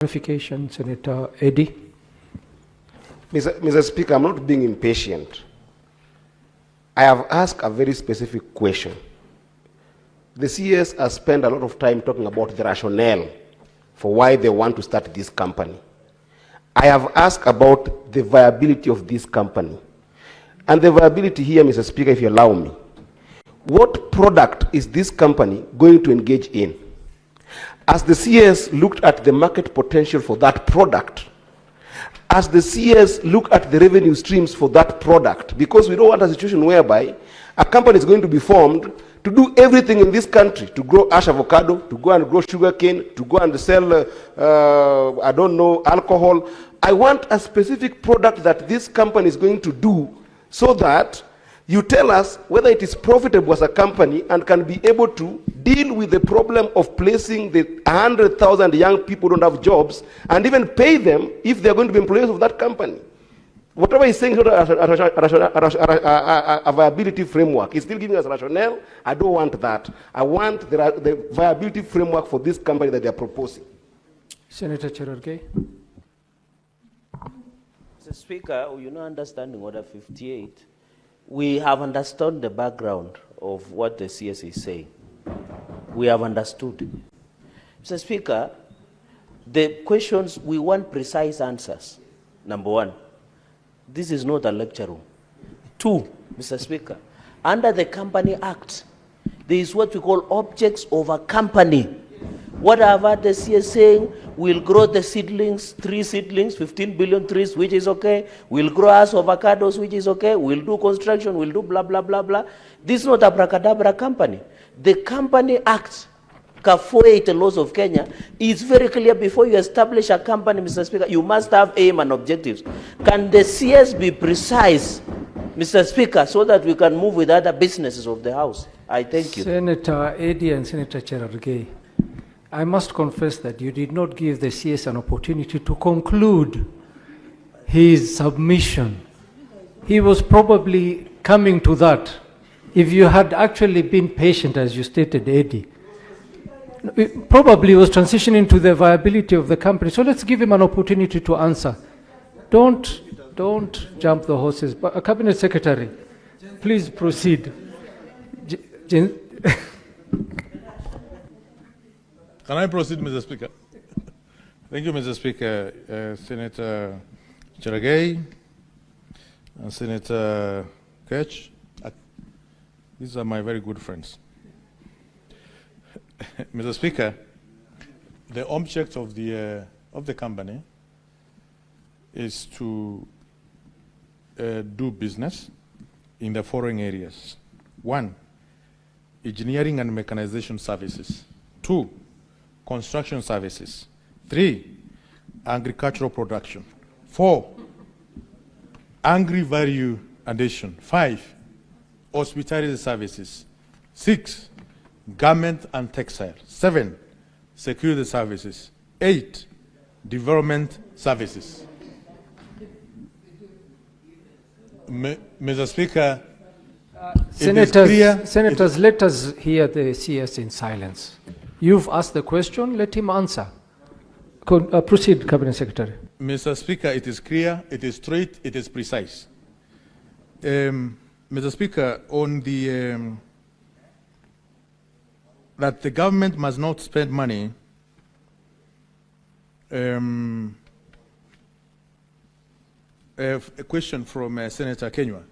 Clarification, Senator Eddy. Mr. Speaker, I'm not being impatient. I have asked a very specific question. The CS has spent a lot of time talking about the rationale for why they want to start this company. I have asked about the viability of this company. And the viability here, Mr. Speaker, if you allow me, what product is this company going to engage in? As the CS looked at the market potential for that product, as the CS look at the revenue streams for that product, because we don't want a situation whereby a company is going to be formed to do everything in this country, to grow ash avocado, to go and grow sugar cane, to go and sell, I don't know, alcohol. I want a specific product that this company is going to do so that you tell us whether it is profitable as a company and can be able to deal with the problem of placing the 100,000 young people who don't have jobs and even pay them if they're going to be employees of that company. Whatever he's saying is not a viability framework. He's still giving us rationale. I don't want that. I want the viability framework for this company that they're proposing. Senator Cherargei. Mr. Speaker, you're not understanding Order 58. We have understood the background of what the CS is saying. We have understood. Mr. Speaker, the questions, we want precise answers. Number one, this is not a lecture room. Two, Mr. Speaker, under the Company Act, there is what we call objects of a company. What I've heard the CS saying, we'll grow the seedlings, 3 seedlings, 15 billion trees, which is okay. We'll grow us avocados, which is okay. We'll do construction, we'll do blah, blah, blah, blah. This is not a abracadabra company. The Company Act, CAF 480 laws of Kenya, is very clear. Before you establish a company, Mr. Speaker, you must have aim and objectives. Can the CS be precise, Mr. Speaker, so that we can move with other businesses of the House? I thank you. Senator Eddy and Senator Cherargei, I must confess that you did not give the CS an opportunity to conclude his submission. He was probably coming to that. If you had actually been patient, as you stated, Eddy, probably was transitioning to the viability of the company. So let's give him an opportunity to answer. Don't jump the horses. But, Cabinet Secretary, please proceed. Can I proceed, Mr. Speaker? Thank you, Mr. Speaker. Senator Cherargei and Senator Ketch. These are my very good friends. Mr. Speaker, the object of the company is to do business in the following areas. 1, engineering and mechanization services. 2, construction services. 3, agricultural production. 4, agri-value addition. 5, hospitality services. 6, garment and textile. 7, security services. 8, development services. Mr. Speaker, Senators, let us hear the CS in silence. You've asked the question, let him answer. Proceed, Cabinet Secretary. Mr. Speaker, it is clear, it is straight, it is precise. Mr. Speaker, on the that the government must not spend money a question from Senator Kenywa.